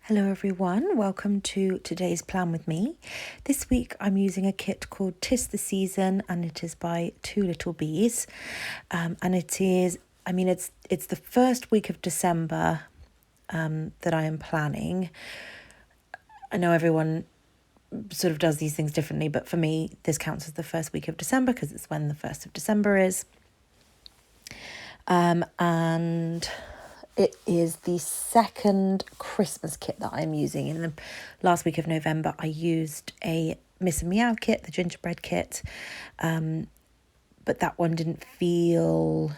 Hello everyone, welcome to today's plan with me. This week I'm using a kit called 'Tis the Season and it is by two Lil Bees. And it is, it's the first week of December that I am planning. I know everyone sort of does these things differently, but for me this counts as the first week of December because it's when the 1st of December is. And it is the second Christmas kit that I'm using. In the last week of November, I used a Miss and Meow kit, the gingerbread kit, but that one didn't feel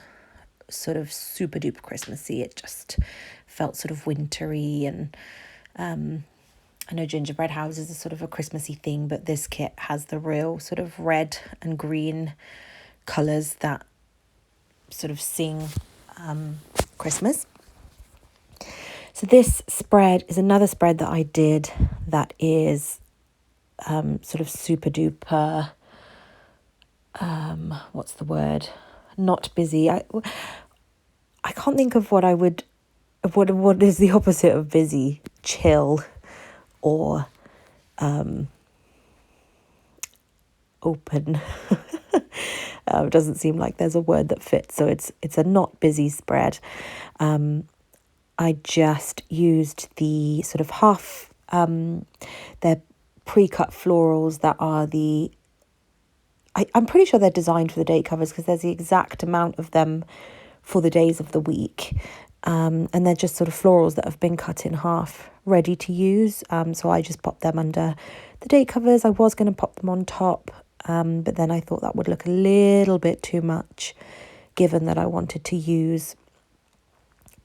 sort of super duper Christmassy. It just felt sort of wintry, and I know gingerbread houses are sort of a Christmassy thing, but this kit has the real sort of red and green colours that sort of sing Christmas. So this spread is another spread that I did that is sort of super duper, what's the word? Not busy. I can't think of what I would, what is the opposite of busy? Chill or open. Doesn't seem like there's a word that fits. So it's a not busy spread. I just used the sort of half, they're pre-cut florals that are I'm pretty sure they're designed for the date covers because there's the exact amount of them for the days of the week. And they're just sort of florals that have been cut in half, ready to use. So I just popped them under the date covers. I was going to pop them on top, but then I thought that would look a little bit too much, given that I wanted to use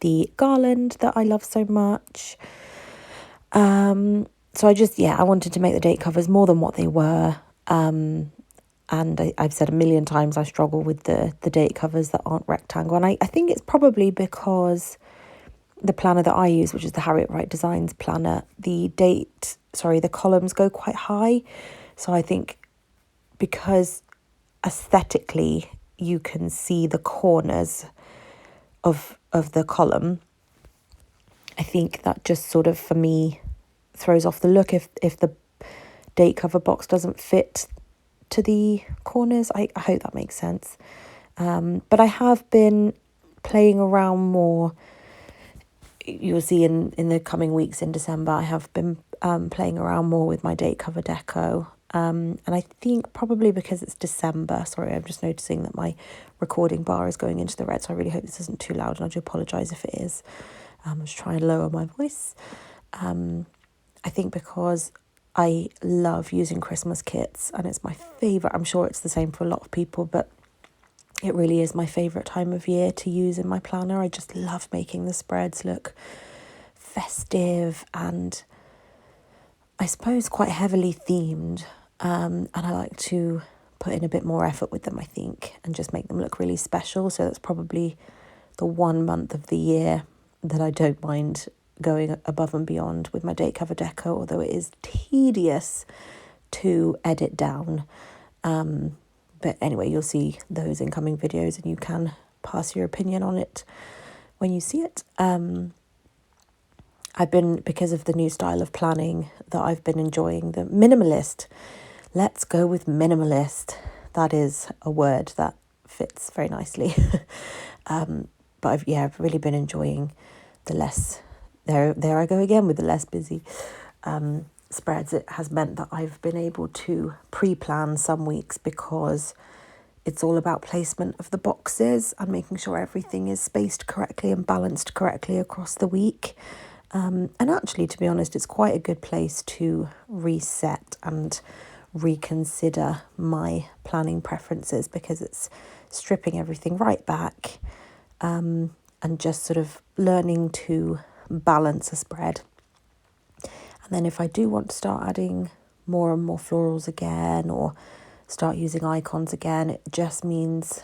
the garland that I love so much. So I wanted to make the date covers more than what they were. And I've said a million times I struggle with the date covers that aren't rectangle. And I think it's probably because the planner that I use, which is the Harriet Wright Designs planner, the columns go quite high. So I think because aesthetically you can see the corners of the column, I think that just sort of, for me, throws off the look if the date cover box doesn't fit to the corners. I hope that makes sense. But I have been playing around more. You'll see in the coming weeks in December, I have been playing around more with my date cover deco. And I think probably because it's December, sorry, I'm just noticing that my recording bar is going into the red, so I really hope this isn't too loud, and I do apologise if it is. I'm just trying to lower my voice. I think because I love using Christmas kits, and it's my favourite. I'm sure it's the same for a lot of people, but it really is my favourite time of year to use in my planner. I just love making the spreads look festive and I suppose quite heavily themed. And I like to put in a bit more effort with them, I think, and just make them look really special. So that's probably the 1 month of the year that I don't mind going above and beyond with my date cover deco, although it is tedious to edit down. But anyway, you'll see those in coming videos and you can pass your opinion on it when you see it. Because of the new style of planning that I've been enjoying, the minimalist. Let's go with minimalist. That is a word that fits very nicely. But I've really been enjoying the less, there I go again with the less busy spreads. It has meant that I've been able to pre-plan some weeks because it's all about placement of the boxes and making sure everything is spaced correctly and balanced correctly across the week. And actually, to be honest, it's quite a good place to reset and reconsider my planning preferences because it's stripping everything right back and just sort of learning to balance a spread. And then if I do want to start adding more and more florals again or start using icons again, it just means,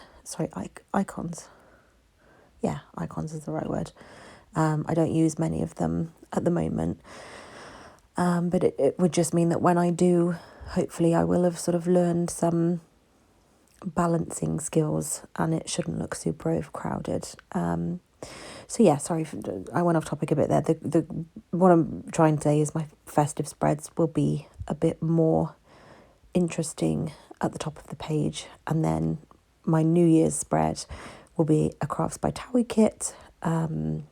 icons. Yeah, icons is the right word. I don't use many of them at the moment. But it would just mean that when I do, hopefully I will have sort of learned some balancing skills and it shouldn't look super overcrowded. So yeah, sorry, I went off topic a bit there. The what I'm trying to say is my festive spreads will be a bit more interesting at the top of the page, and then my New Year's spread will be a Crafts by Towie kit, and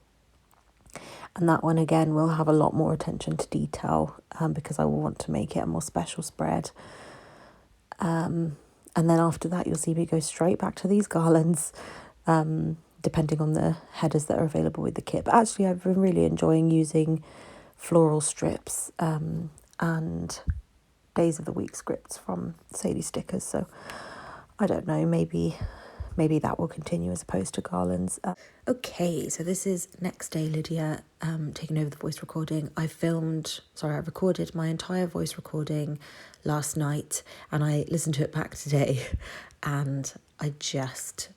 that one again will have a lot more attention to detail, because I will want to make it a more special spread. And then after that, you'll see me go straight back to these garlands, depending on the headers that are available with the kit. But actually, I've been really enjoying using floral strips and days of the week scripts from Sadie Stickers. So I don't know, maybe that will continue as opposed to garlands. Okay, so this is next day, Lydia, taking over the voice recording. I recorded my entire voice recording last night, and I listened to it back today, and I just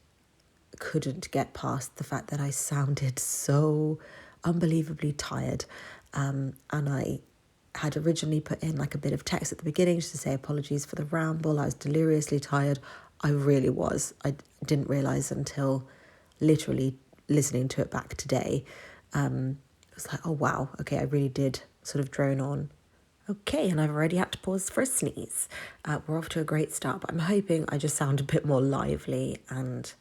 couldn't get past the fact that I sounded so unbelievably tired. And I had originally put in like a bit of text at the beginning just to say apologies for the ramble. I was deliriously tired. I really was. I didn't realise until literally listening to it back today. It was like, oh wow, okay, I really did sort of drone on. Okay, and I've already had to pause for a sneeze. We're off to a great start, but I'm hoping I just sound a bit more lively and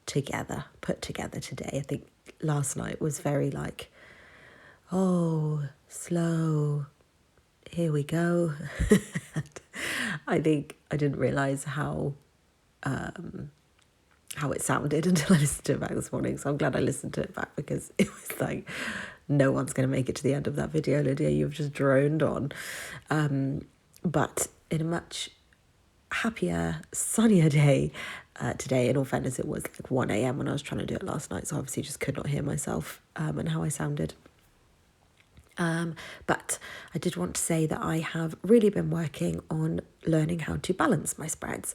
put together today. I think last night was very like, oh, slow, here we go. I think I didn't realise how it sounded until I listened to it back this morning. So I'm glad I listened to it back, because it was like, no one's going to make it to the end of that video, Lydia. You've just droned on. But in a much happier, sunnier day today, in all fairness, it was like 1 a.m. when I was trying to do it last night. So obviously just could not hear myself and how I sounded. But I did want to say that I have really been working on learning how to balance my spreads.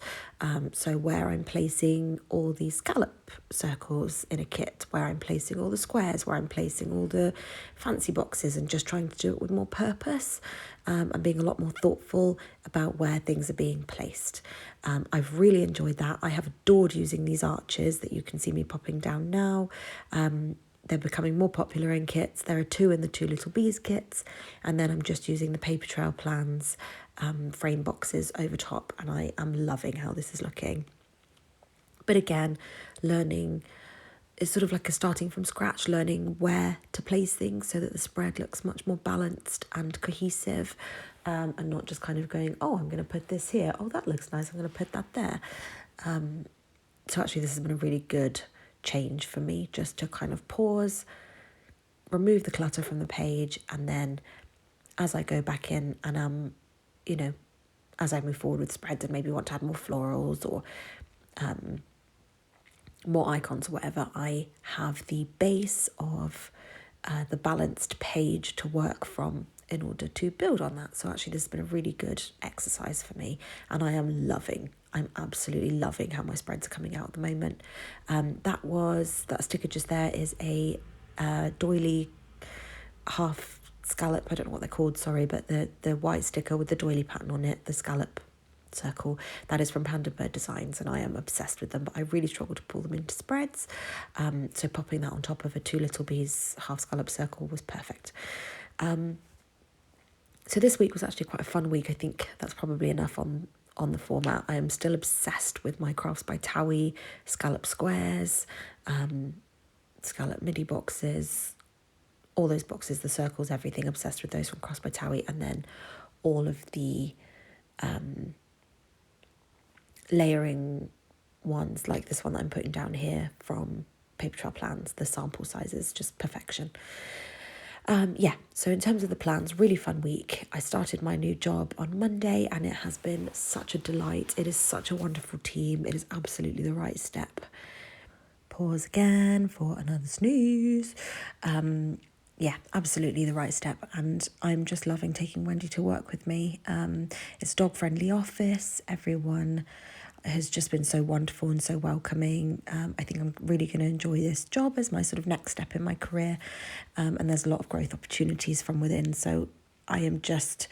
So where I'm placing all the scallop circles in a kit, where I'm placing all the squares, where I'm placing all the fancy boxes, and just trying to do it with more purpose, and being a lot more thoughtful about where things are being placed. I've really enjoyed that. I have adored using these arches that you can see me popping down now. They're becoming more popular in kits. There are 2 in the 2 Little Bees kits, and then I'm just using the paper trail plans frame boxes over top, and I am loving how this is looking. But again, learning is sort of like a starting from scratch, learning where to place things so that the spread looks much more balanced and cohesive, and not just kind of going, oh, I'm going to put this here. Oh, that looks nice. I'm going to put that there. So actually, this has been a really good change for me, just to kind of pause, remove the clutter from the page, and then as I go back in and as I move forward with spreads and maybe want to add more florals or more icons or whatever, I have the base of the balanced page to work from in order to build on that. So actually this has been a really good exercise for me, and I'm absolutely loving how my spreads are coming out at the moment. That sticker just there is a doily half scallop, I don't know what they're called, sorry, but the white sticker with the doily pattern on it, the scallop circle, that is from Panda Bird Designs, and I am obsessed with them, but I really struggle to pull them into spreads. So popping that on top of a 2 Little Bees half scallop circle was perfect. So this week was actually quite a fun week. I think that's probably enough on the format. I am still obsessed with my Crafts by Towie scallop squares, scallop midi boxes, all those boxes, the circles, everything, obsessed with those from Crafts by Towie, and then all of the layering ones, like this one that I'm putting down here from Paper Trail Plans, the sample sizes, just perfection. So in terms of the plans, really fun week. I started my new job on Monday, and it has been such a delight. It is such a wonderful team. It is absolutely the right step. Pause again for another sneeze. Absolutely the right step, and I'm just loving taking Wendy to work with me. It's a dog-friendly office. Everyone has just been so wonderful and so welcoming. I think I'm really going to enjoy this job as my sort of next step in my career, and there's a lot of growth opportunities from within. So I am just,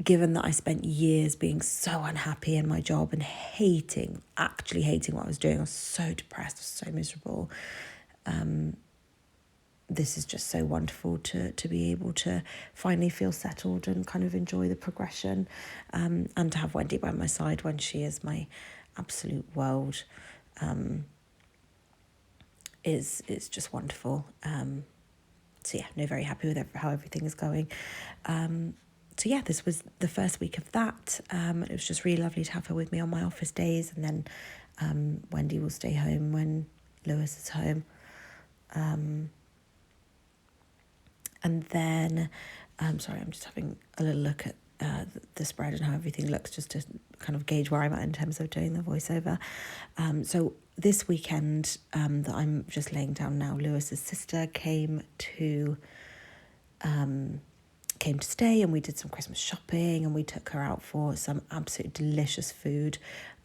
given that I spent years being so unhappy in my job and actually hating what I was doing, I was so depressed, so miserable. this is just so wonderful to be able to finally feel settled and kind of enjoy the progression, and to have Wendy by my side when she is my absolute world, is just wonderful. So yeah, no, very happy with how everything is going. So yeah, this was the first week of that. It was just really lovely to have her with me on my office days, and then Wendy will stay home when Lewis is home. And then, sorry, I'm just having a little look at the spread and how everything looks, just to kind of gauge where I'm at in terms of doing the voiceover. So this weekend that I'm just laying down now, Lewis's sister came to stay, and we did some Christmas shopping, and we took her out for some absolutely delicious food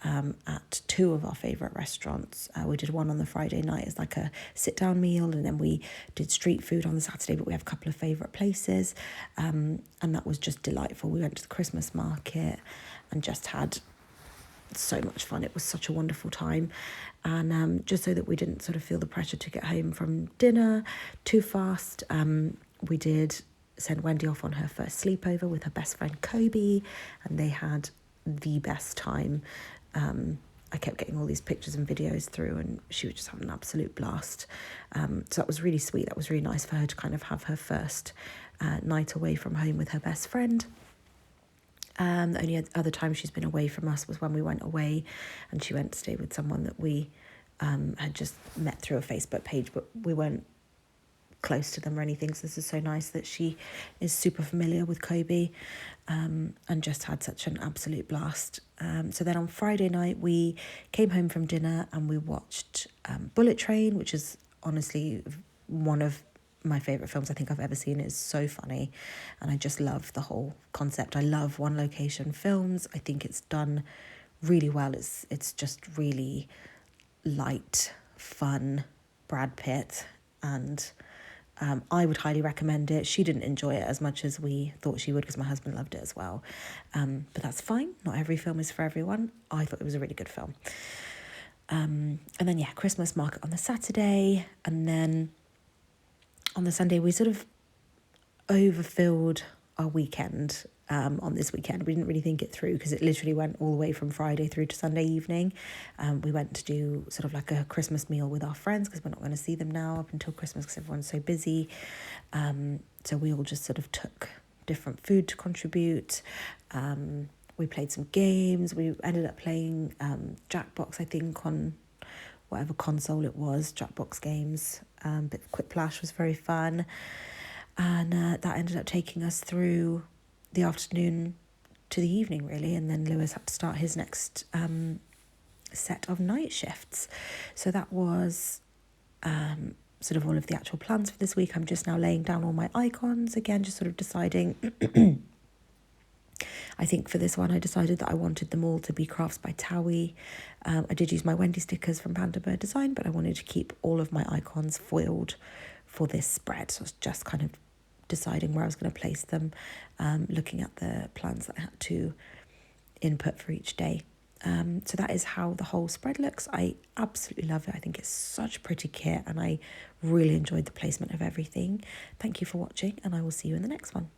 at two of our favourite restaurants. We did one on the Friday night as like a sit-down meal, and then we did street food on the Saturday, but we have a couple of favourite places, and that was just delightful. We went to the Christmas market and just had so much fun. It was such a wonderful time, and just so that we didn't sort of feel the pressure to get home from dinner too fast, we did send Wendy off on her first sleepover with her best friend Kobe, and they had the best time. I kept getting all these pictures and videos through, and she was just having an absolute blast. So that was really sweet. That was really nice for her to kind of have her first night away from home with her best friend. The only other time she's been away from us was when we went away, and she went to stay with someone that we had just met through a Facebook page, but we weren't close to them or anything. So this is so nice that she is super familiar with Kobe, and just had such an absolute blast. So then on Friday night we came home from dinner and we watched Bullet Train, which is honestly one of my favourite films I think I've ever seen. It's so funny, and I just love the whole concept. I love one location films. I think it's done really well. It's just really light, fun Brad Pitt, and I would highly recommend it. She didn't enjoy it as much as we thought she would, because my husband loved it as well. But that's fine. Not every film is for everyone. I thought it was a really good film. And then, yeah, Christmas market on the Saturday. And then on the Sunday, we sort of overfilled our weekend. On this weekend, we didn't really think it through, because it literally went all the way from Friday through to Sunday evening. We went to do sort of like a Christmas meal with our friends, because we're not going to see them now up until Christmas because everyone's so busy. So we all just sort of took different food to contribute. We played some games. We ended up playing Jackbox, I think, on whatever console it was, Jackbox games. But Quiplash was very fun. And that ended up taking us through the afternoon to the evening, really, and then Lewis had to start his next set of night shifts. So that was sort of all of the actual plans for this week. I'm just now laying down all my icons again, just sort of deciding. I think for this one I decided that I wanted them all to be crafts by Towie. I did use my Wendy stickers from Panda Bird Design, but I wanted to keep all of my icons foiled for this spread, so I was just kind of deciding where I was going to place them, looking at the plans that I had to input for each day. So that is how the whole spread looks. I absolutely love it. I think it's such a pretty kit, and I really enjoyed the placement of everything. Thank you for watching, and I will see you in the next one.